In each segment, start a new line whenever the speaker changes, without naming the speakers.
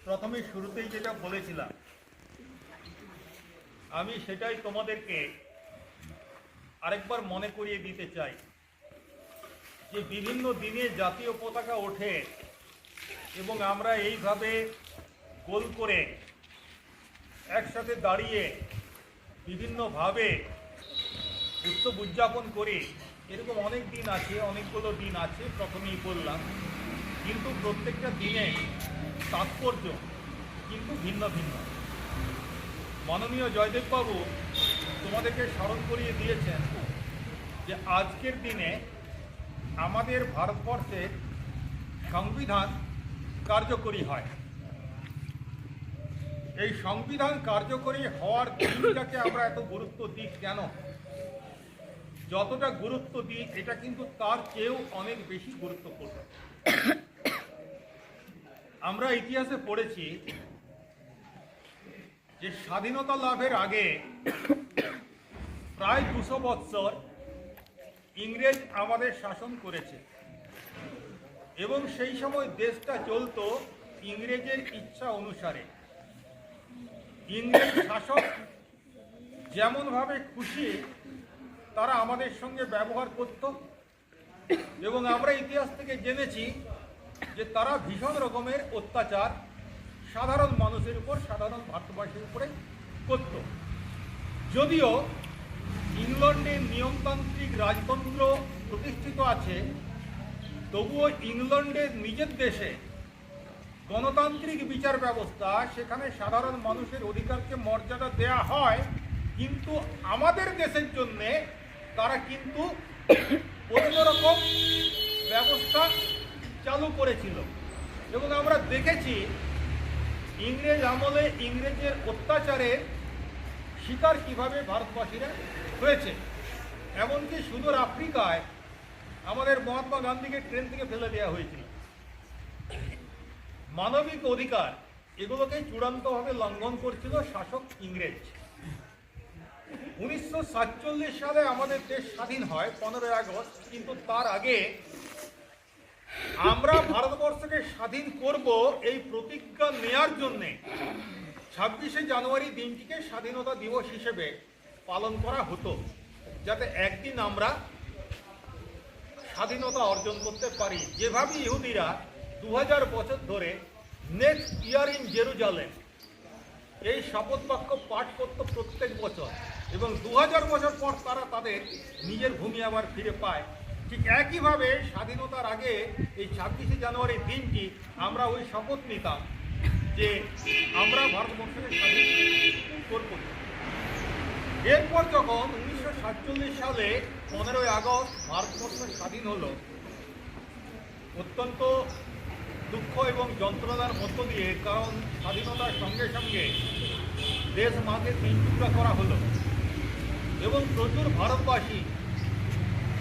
প্রথমে শুরুতেই যেটা বলেছিলাম আমি সেটাই তোমাদেরকে আরেকবার মনে করিয়ে দিতে চাই যে বিভিন্ন দিনে জাতীয় পতাকা ওঠে এবং আমরা এইভাবে গোল করে একসাথে দাঁড়িয়ে বিভিন্নভাবে উৎসব উদযাপন করি। এরকম অনেক দিন আছে, অনেকগুলো দিন আছে, প্রথমেই বললাম, কিন্তু প্রত্যেকটা দিনে তাৎপর্য কিন্তু ভিন্ন ভিন্ন। মাননীয় জয়দেববাবু তোমাদেরকে স্মরণ করিয়ে দিয়েছেন যে আজকের দিনে আমাদের ভারতবর্ষের সংবিধান কার্যকরী হয়। এই সংবিধান কার্যকরী হওয়ার দিনটাকে আমরা এত গুরুত্ব দিই কেন? যতটা গুরুত্ব দিই এটা কিন্তু তার চেয়েও অনেক বেশি গুরুত্বপূর্ণ। আমরা ইতিহাসে পড়েছি যে স্বাধীনতা লাভের আগে প্রায় 200 বৎসর ইংরেজ আমাদের শাসন করেছে এবং সেই সময় দেশটা চলতো ইংরেজের ইচ্ছা অনুসারে। ইংরেজ শাসক যেমনভাবে খুশি তারা আমাদের সঙ্গে ব্যবহার করত এবং আমরা ইতিহাস থেকে জেনেছি যে তারা ভীষণ রকমের অত্যাচার সাধারণ মানুষের উপর, সাধারণ ভারতবাসীর উপরে করত। যদিও ইংল্যান্ডে নিয়মতান্ত্রিক রাজতন্ত্র প্রতিষ্ঠিত আছে, তবুও ইংল্যান্ডের নিজের দেশে গণতান্ত্রিক বিচার ব্যবস্থা, সেখানে সাধারণ মানুষের অধিকারকে মর্যাদা দেয়া হয়, কিন্তু আমাদের দেশের জন্যে তারা কিন্তু অন্যরকম ব্যবস্থা চালু করেছিল। এবং আমরা দেখেছি ইংরেজ আমলে ইংরেজের অত্যাচারের শিকার কিভাবে ভারতবাসীরা হয়েছে। এমনকি সুদূর আফ্রিকায় আমাদের মহাত্মা গান্ধীকে ট্রেন থেকে ফেলে দেওয়া হয়েছিল। মানবিক অধিকার এগুলোকে চূড়ান্তভাবে লঙ্ঘন করছিল শাসক ইংরেজ। 1947 সালে আমাদের দেশ স্বাধীন হয় 15ই আগস্ট, কিন্তু তার আগে আমরা ভারতবর্ষকে স্বাধীন করব এই প্রতিজ্ঞা নেয়ার জন্যে 26শে জানুয়ারি দিনটিকে স্বাধীনতা দিবস হিসেবে পালন করা হতো, যাতে একদিন আমরা স্বাধীনতা অর্জন করতে পারি। যেভাবে ইহুদিরা 2000 বছর ধরে নেক্সট ইয়ার ইন জেরুজালেম এই শপথ বাক্য পাঠ করত প্রত্যেক বছর, এবং 2000 বছর পর তারা তাদের নিজের ভূমি আবার ফিরে পায়, ঠিক একইভাবে স্বাধীনতার আগে এই 26শে জানুয়ারি দিনটি আমরা ওই শপথ নিতাম যে আমরা ভারতবর্ষকে স্বাধীন করব। এরপর যখন 1947 সালে 15ই আগস্ট ভারতবর্ষ স্বাধীন হলো, অত্যন্ত দুঃখ এবং যন্ত্রণার মধ্য দিয়ে, কারণ স্বাধীনতার সঙ্গে সঙ্গে দেশ মাঝে 3 টুকরা করা হলো এবং প্রচুর ভারতবাসী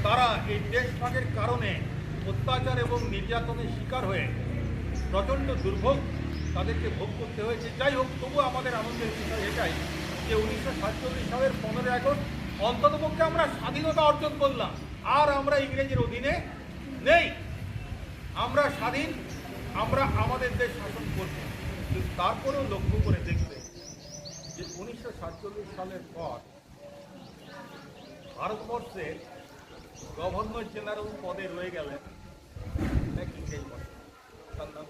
তারা এই দেশ ভাগের কারণে অত্যাচার এবং নির্যাতনের শিকার হয়ে প্রচণ্ড দুর্ভোগ তাদেরকে ভোগ করতে হয়েছে। যাই হোক, তবু আমাদের আনন্দের বিষয় এটাই যে 1947 সালের 15ই আগস্ট অন্ততপক্ষে আমরা স্বাধীনতা অর্জন করলাম, আর আমরা ইংরেজের অধীনে নেই, আমরা স্বাধীন, আমরা আমাদের দেশ শাসন করব। কিন্তু তারপরেও লক্ষ্য করে দেখবে যে 1947 সালের পর ভারতবর্ষের গভর্নর জেনারেল পদে রয়ে গেলেন এক ইংরেজ বলে, তার নাম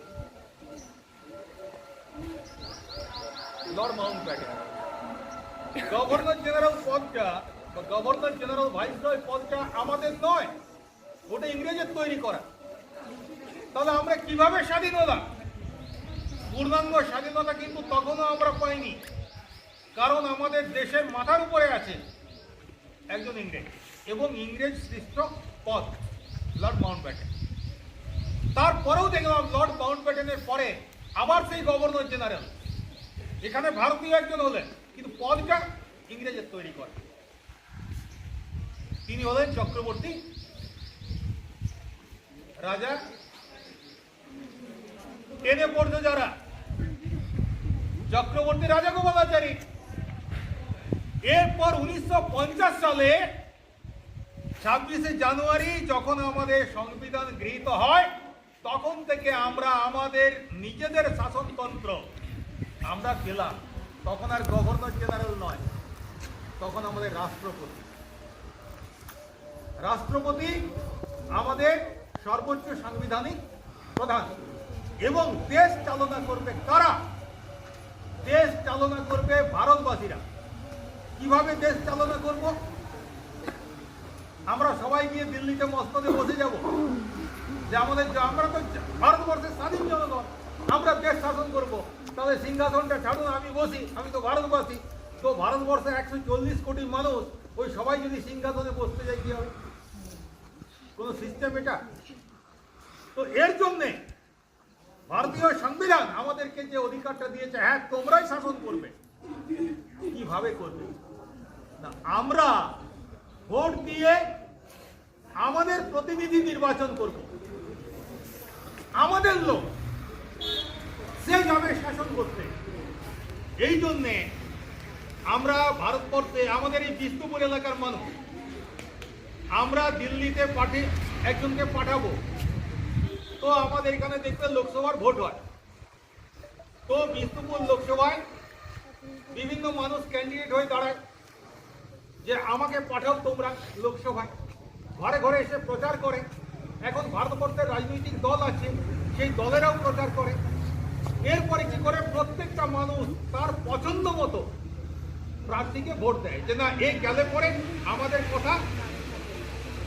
লর্ড মাউন্টব্যাটেন। গভর্নর জেনারেল পদটা বা গভর্নর জেনারেল ভাইসরয় পদটা আমাদের নয়, ওটা ইংরেজের তৈরি করা। তাহলে আমরা কিভাবে স্বাধীন হলাম? পূর্ণাঙ্গ স্বাধীনতা কিন্তু তখনও আমরা পাইনি, কারণ আমাদের দেশের মাথার উপরে আছে একজন ইংরেজ এবং ইংরেজ সৃষ্ট পদ লর্ড মাউন্টব্যাটেন। তারপরেও দেখলাম লর্ড মাউন্টব্যাটেনের পরে আবার সেই গভর্নর জেনারেল এখানে ভারতীয় একজন হলেন, কিন্তু পদটা ইংরেজের তৈরি করেন। তিনি হলেন চক্রবর্তী রাজা। টেনে পড়তো যারা, চক্রবর্তী রাজাগোপালাচারী। এরপর 1950 সালে 26শে জানুয়ারি যখন আমাদের সংবিধান গৃহীত হয়, তখন থেকে আমরা আমাদের নিজেদের শাসনতন্ত্র আমরা পেলাম। তখন আর গভর্নর জেনারেল নয়, তখন আমাদের রাষ্ট্রপতি আমাদের সর্বোচ্চ সাংবিধানিক প্রধান। এবং দেশ চালনা করবে কারা? দেশ চালনা করবে ভারতবাসীরা। কিভাবে দেশ চালনা করব? আমরা সবাই গিয়ে দিল্লিতে মসনদে বসে যাব যে আমরা তো ভারতবর্ষের স্বাধীন জনগণ, আমরা দেশ শাসন করব, তাহলে সিংহাসনটা ছাড়ুন, আমি বসি, আমি তো ভারতবাসী। তো ভারতবর্ষের 140 কোটি মানুষ ওই সবাই যদি সিংহাসনে বসতে যায়, কি হবে? কোন সিস্টেম এটা? তো এর জন্যে ভারতীয় সংবিধান আমাদেরকে যে অধিকারটা দিয়েছে, হ্যাঁ তোমরাই শাসন করবে। কিভাবে করবে না? আমরা ভোট দিয়ে আমাদের প্রতিনিধি নির্বাচন করব, আমাদের লোক সে যাবে শাসন করতে। এই জন্যে আমরা ভারতবর্ষে আমাদের এই বিষ্ণুপুর এলাকার মানুষ, আমরা দিল্লিতে একজনকে পাঠাবো। তো আমাদের এখানে দেখতে লোকসভার ভোট হয়, তো বিষ্ণুপুর লোকসভায় বিভিন্ন মানুষ ক্যান্ডিডেট হয়ে দাঁড়ায় যে আমাকে পাঠাও তোমরা লোকসভায়। ঘরে ঘরে এসে প্রচার করে। এখন ভারতবর্ষের রাজনৈতিক দল আছে, সেই দলেরাও প্রচার করে। এরপরে কি করে? প্রত্যেকটা মানুষ তার পছন্দ মতো প্রার্থীকে ভোট দেয়, যে না এই গেলে পরে আমাদের কথা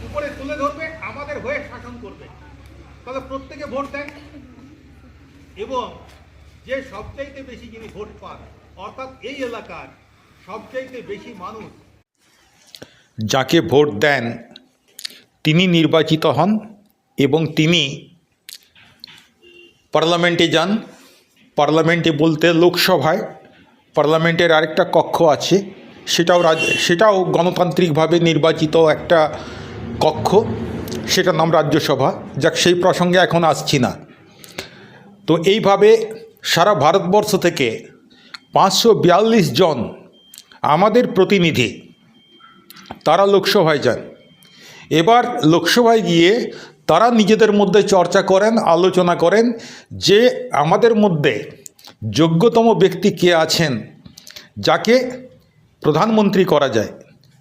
উপরে তুলে ধরবে, আমাদের হয়ে শাসন করবে। তাহলে প্রত্যেকে ভোট দেয়, এবং যে সবচাইতে বেশি যিনি ভোট পান, অর্থাৎ এই এলাকার সবচাইতে বেশি মানুষ
যাকে ভোট দেন তিনি নির্বাচিত হন এবং তিনি পার্লামেন্টে যান। পার্লামেন্টে বলতে লোকসভায়, পার্লামেন্টের আরেকটা কক্ষ আছে, সেটাও গণতান্ত্রিকভাবে নির্বাচিত একটা কক্ষ, সেটার নাম রাজ্যসভা। যাক, সেই প্রসঙ্গে এখন আসছি না। তো এইভাবে সারা ভারতবর্ষ থেকে 542 জন আমাদের প্রতিনিধি তারা লোকসভায় যান। এবার লোকসভায় গিয়ে তারা নিজেদের মধ্যে চর্চা করেন, আলোচনা করেন যে আমাদের মধ্যে যোগ্যতম ব্যক্তি কে আছেন যাকে প্রধানমন্ত্রী করা যায়।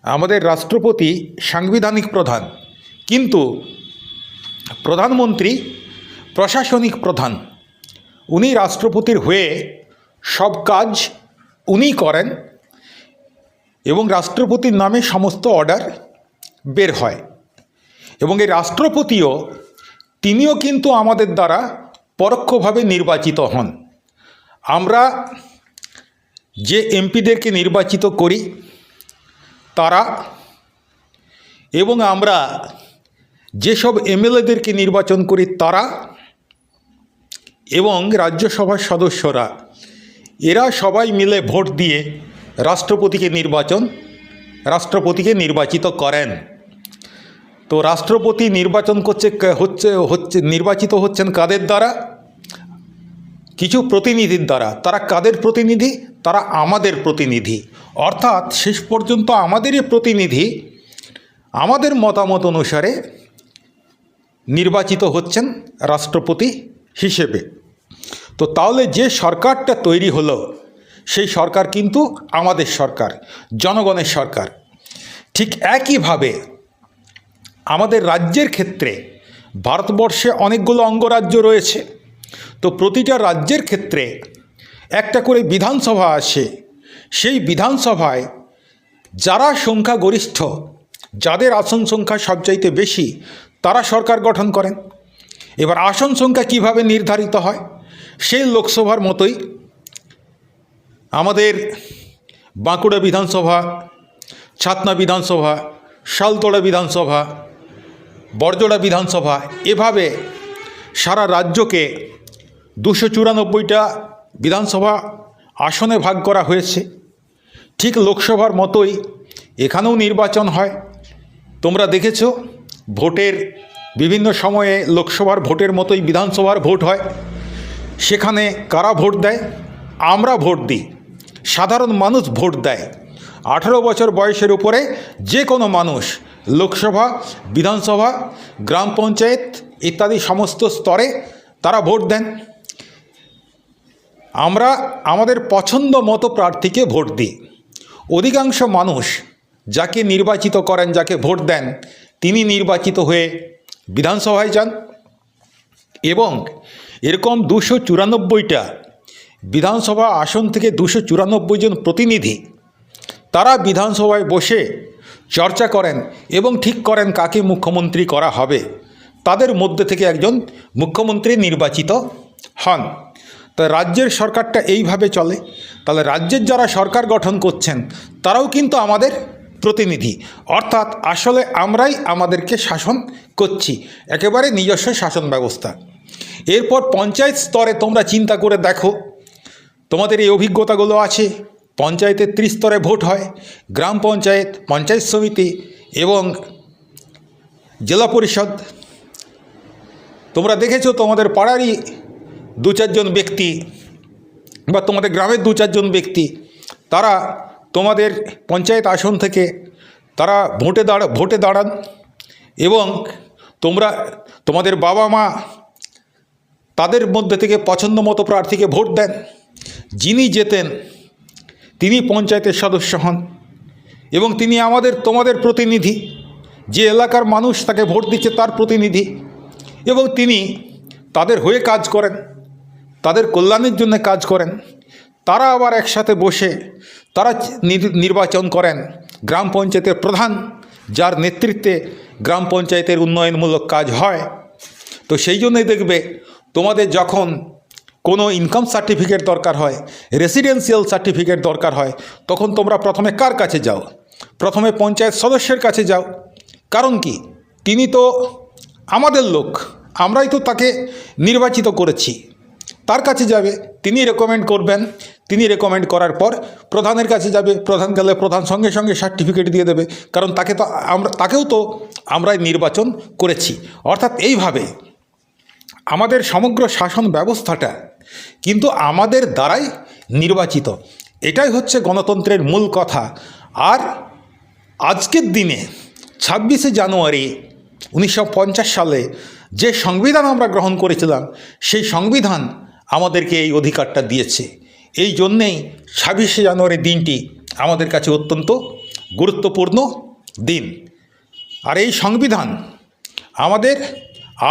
আমাদের রাষ্ট্রপতি সাংবিধানিক প্রধান, কিন্তু প্রধানমন্ত্রী প্রশাসনিক প্রধান। উনি রাষ্ট্রপতির হয়ে সব কাজ উনি করেন এবং রাষ্ট্রপতির নামে সমস্ত অর্ডার বের হয়। এবং এই রাষ্ট্রপতিও তিনিও কিন্তু আমাদের দ্বারা পরোক্ষভাবে নির্বাচিত হন। আমরা যে এমপিদেরকে নির্বাচিত করি তারা, এবং আমরা যেসব এমএলএদেরকে নির্বাচন করি তারা, এবং রাজ্যসভার সদস্যরা, এরা সবাই মিলে ভোট দিয়ে রাষ্ট্রপতিকে নির্বাচিত করেন। তো রাষ্ট্রপতি নির্বাচিত হচ্ছেন কাদের দ্বারা? কিছু প্রতিনিধির দ্বারা। তারা কাদের প্রতিনিধি? তারা আমাদের প্রতিনিধি। অর্থাৎ শেষ পর্যন্ত আমাদেরই প্রতিনিধি আমাদের মতামত অনুসারে নির্বাচিত হচ্ছেন রাষ্ট্রপতি হিসেবে। তো তাহলে যে সরকারটা তৈরি হলো, সেই সরকার কিন্তু আমাদের সরকার, জনগণের সরকার। ঠিক একইভাবে আমাদের রাজ্যের ক্ষেত্রে ভারতবর্ষে অনেকগুলো অঙ্গরাজ্য রয়েছে। তো প্রতিটা রাজ্যের ক্ষেত্রে একটা করে বিধানসভা আছে। সেই বিধানসভায় যারা সংখ্যাগরিষ্ঠ, যাদের আসন সংখ্যা সবচাইতে বেশি, তারা সরকার গঠন করেন। এবার আসন সংখ্যা কিভাবে নির্ধারিত হয়? সেই লোকসভার মতোই আমাদের বাঁকুড়া বিধানসভা, ছাতনা বিধানসভা, শালতোড়া বিধানসভা, বড়জোড়া বিধানসভা, এভাবে সারা রাজ্যকে 294টা বিধানসভা আসনে ভাগ করা হয়েছে। ঠিক লোকসভার মতোই এখানেও নির্বাচন হয়। তোমরা দেখেছো ভোটের বিভিন্ন সময়ে লোকসভার ভোটের মতোই বিধানসভার ভোট হয়। সেখানে কারা ভোট দেয়? আমরা ভোট দিই, সাধারণ মানুষ ভোট দেয়। 18 বছর বয়সের উপরে যে কোনো মানুষ লোকসভা, বিধানসভা, গ্রাম পঞ্চায়েত ইত্যাদি সমস্ত স্তরে তারা ভোট দেন। আমরা আমাদের পছন্দ মতো প্রার্থীকে ভোট দিই। অধিকাংশ মানুষ যাকে নির্বাচিত করেন, যাকে ভোট দেন, তিনি নির্বাচিত হয়ে বিধানসভায় যান এবং এরকম 294টা বিধানসভা আসন থেকে 294 জন প্রতিনিধি তারা বিধানসভায় বসে চর্চা করেন এবং ঠিক করেন কাকে মুখ্যমন্ত্রী করা হবে। তাদের মধ্যে থেকে একজন মুখ্যমন্ত্রী নির্বাচিত হন। তা রাজ্যের সরকারটা এইভাবে চলে। তাহলে রাজ্যের যারা সরকার গঠন করছেন তারাও কিন্তু আমাদের প্রতিনিধি, অর্থাৎ আসলে আমরাই আমাদেরকে শাসন করছি, একেবারে নিজস্ব শাসন ব্যবস্থা। এরপর পঞ্চায়েত স্তরে তোমরা চিন্তা করে দেখো, তোমাদের এই অভিজ্ঞতাগুলো আছে। পঞ্চায়েতের 30 স্তরে ভোট হয়, গ্রাম পঞ্চায়েত, পঞ্চায়েত সমিতি এবং জেলা পরিষদ। তোমরা দেখেছো তোমাদের পাড়ারই 2-4 জন ব্যক্তি বা তোমাদের গ্রামের 2-4 জন ব্যক্তি তারা তোমাদের পঞ্চায়েত আসন থেকে তারা ভোটে দাঁড়ান এবং তোমরা তোমাদের বাবা মা তাদের মধ্যে থেকে পছন্দ মতো প্রার্থীকে ভোট দেন। যিনি জেতেন তিনি পঞ্চায়েতের সদস্য হন এবং তিনি তোমাদের প্রতিনিধি। যে এলাকার মানুষ তাকে ভোট দিচ্ছে তার প্রতিনিধি এবং তিনি তাদের হয়ে কাজ করেন, তাদের কল্যাণের জন্য কাজ করেন। তারা আবার একসাথে বসে তারা নির্বাচন করেন গ্রাম পঞ্চায়েতের প্রধান, যার নেতৃত্বে গ্রাম পঞ্চায়েতের উন্নয়নমূলক কাজ হয়। তো সেই জন্যই দেখবে তোমাদের যখন কোনো ইনকাম সার্টিফিকেট দরকার হয়, রেসিডেন্সিয়াল সার্টিফিকেট দরকার হয়, তখন তোমরা প্রথমে কার কাছে যাও? প্রথমে পঞ্চায়েত সদস্যের কাছে যাও। কারণ কি? তিনি তো আমাদের লোক, আমরাই তো তাকে নির্বাচিত করেছি। তার কাছে যাবে, তিনি রেকমেন্ড করবেন, তিনি রেকমেন্ড করার পর প্রধানের কাছে যাবে, প্রধান গেলে প্রধান সঙ্গে সঙ্গে সার্টিফিকেট দিয়ে দেবে, কারণ তাকেও তো আমরাই নির্বাচন করেছি। অর্থাৎ এইভাবে আমাদের সমগ্র শাসন ব্যবস্থাটা কিন্তু আমাদের দ্বারাই নির্বাচিত। এটাই হচ্ছে গণতন্ত্রের মূল কথা। আর আজকের দিনে 26শে জানুয়ারি 1950 সালে যে সংবিধান আমরা গ্রহণ করেছিলাম, সেই সংবিধান আমাদেরকে এই অধিকারটা দিয়েছে। এই জন্যেই 26শে জানুয়ারি দিনটি আমাদের কাছে অত্যন্ত গুরুত্বপূর্ণ দিন। আর এই সংবিধান আমাদের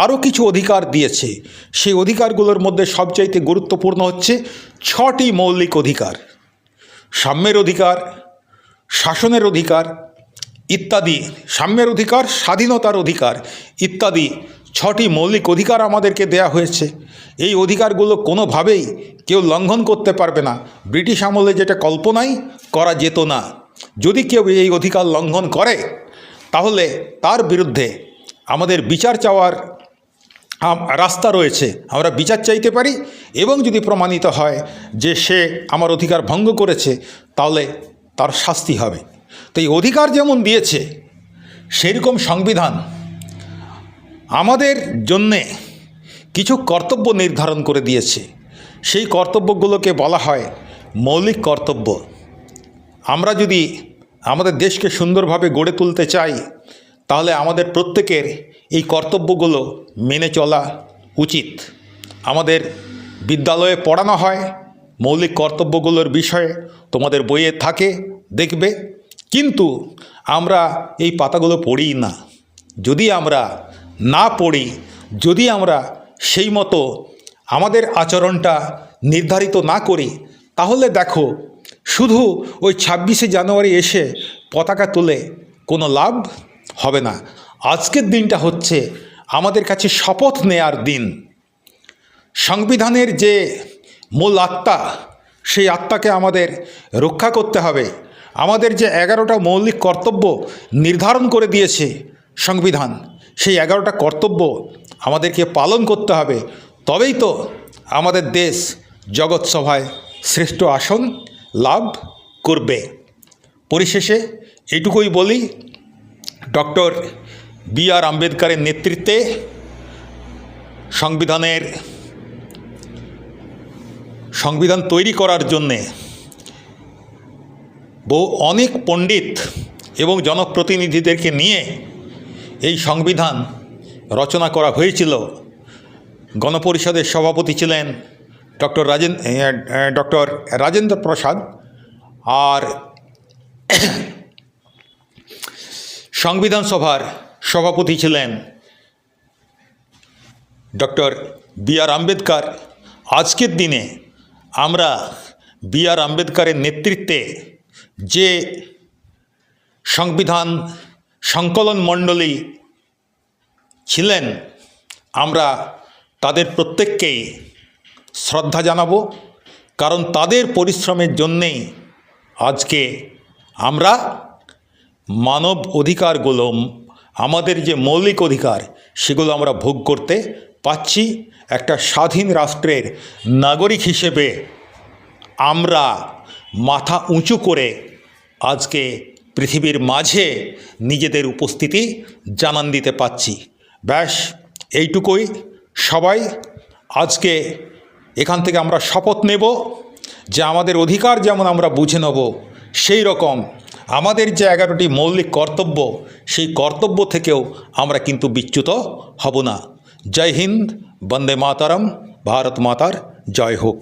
আরও কিছু অধিকার দিয়েছে। সেই অধিকারগুলোর মধ্যে সবচাইতে গুরুত্বপূর্ণ হচ্ছে 6টি মৌলিক অধিকার: সাম্যের অধিকার, শাসনের অধিকার ইত্যাদি, সাম্যের অধিকার, স্বাধীনতার অধিকার ইত্যাদি 6টি মৌলিক অধিকার আমাদেরকে দেয়া হয়েছে। এই অধিকারগুলো কোনোভাবেই কেউ লঙ্ঘন করতে পারবে না। ব্রিটিশ আমলে যেটা কল্পনাই করা যেত না। যদি কেউ এই অধিকার লঙ্ঘন করে তাহলে তার বিরুদ্ধে আমাদের বিচার চাওয়ার রাস্তা রয়েছে। আমরা বিচার চাইতে পারি এবং যদি প্রমাণিত হয় যে সে আমার অধিকার ভঙ্গ করেছে তাহলে তার শাস্তি হবে। তো এই অধিকার যেমন দিয়েছে, সেরকম সংবিধান আমাদের জন্যে কিছু কর্তব্য নির্ধারণ করে দিয়েছে। সেই কর্তব্যগুলোকে বলা হয় মৌলিক কর্তব্য। আমরা যদি আমাদের দেশকে সুন্দরভাবে গড়ে তুলতে চাই তাহলে আমাদের প্রত্যেকের এই কর্তব্যগুলো মেনে চলা উচিত। আমাদের বিদ্যালয়ে পড়ানো হয় মৌলিক কর্তব্যগুলোর বিষয়ে, তোমাদের বইয়ে থাকে দেখবে, কিন্তু আমরা এই পাতাগুলো পড়ি না। যদি আমরা না পড়ি, যদি আমরা সেই মতো আমাদের আচরণটা নির্ধারিত না করি, তাহলে দেখো শুধু ওই 26শে জানুয়ারি এসে পতাকা তুলে কোনো লাভ হবে না। আজকের দিনটা হচ্ছে আমাদের কাছে শপথ নেয়ার দিন। সংবিধানের যে মূল আত্মা, সেই আত্মাকে আমাদের রক্ষা করতে হবে। আমাদের যে 11টা মৌলিক কর্তব্য নির্ধারণ করে দিয়েছে সংবিধান, সেই 11টা কর্তব্য আমাদেরকে পালন করতে হবে। তবেই তো আমাদের দেশ জগৎসভায় শ্রেষ্ঠ আসন লাভ করবে। পরিশেষে এইটুকুই বলি, ডক্টর বি.আর. আম্বেদকরের নেতৃত্বে সংবিধান তৈরি করার জন্যে অনেক পণ্ডিত এবং জনপ্রতিনিধিদেরকে নিয়ে এই সংবিধান রচনা করা হয়েছিল। গণপরিষদের সভাপতি ছিলেন ডক্টর রাজেন্দ্র প্রসাদ, আর সংবিধান সভার সভাপতি ছিলেন ডক্টর বি.আর. আম্বেদকর। আজকের দিনে আমরা বি.আর. আম্বেদকরের নেতৃত্বে যে সংবিধান সংকলন মণ্ডলী ছিলেন, আমরা তাদের প্রত্যেককেই শ্রদ্ধা জানাবো, কারণ তাদের পরিশ্রমের জন্যেই আজকে আমরা মানব অধিকারগুলো, আমাদের যে মৌলিক অধিকার, সেগুলো আমরা ভোগ করতে পাচ্ছি। একটা স্বাধীন রাষ্ট্রের নাগরিক হিসেবে আমরা মাথা উঁচু করে আজকে পৃথিবীর মাঝে নিজেদের উপস্থিতি জানান দিতে পাচ্ছি। ব্যাস এইটুকুই। সবাই আজকে এখান থেকে আমরা শপথ নেব যে আমাদের অধিকার যেমন আমরা বুঝে নেব, সেই রকম আমাদের যে 11টি মৌলিক কর্তব্য, সেই কর্তব্য থেকেও আমরা কিন্তু বিচ্যুত হব না। জয় হিন্দ, বন্দে মাতরম, ভারত মাতার জয় হোক।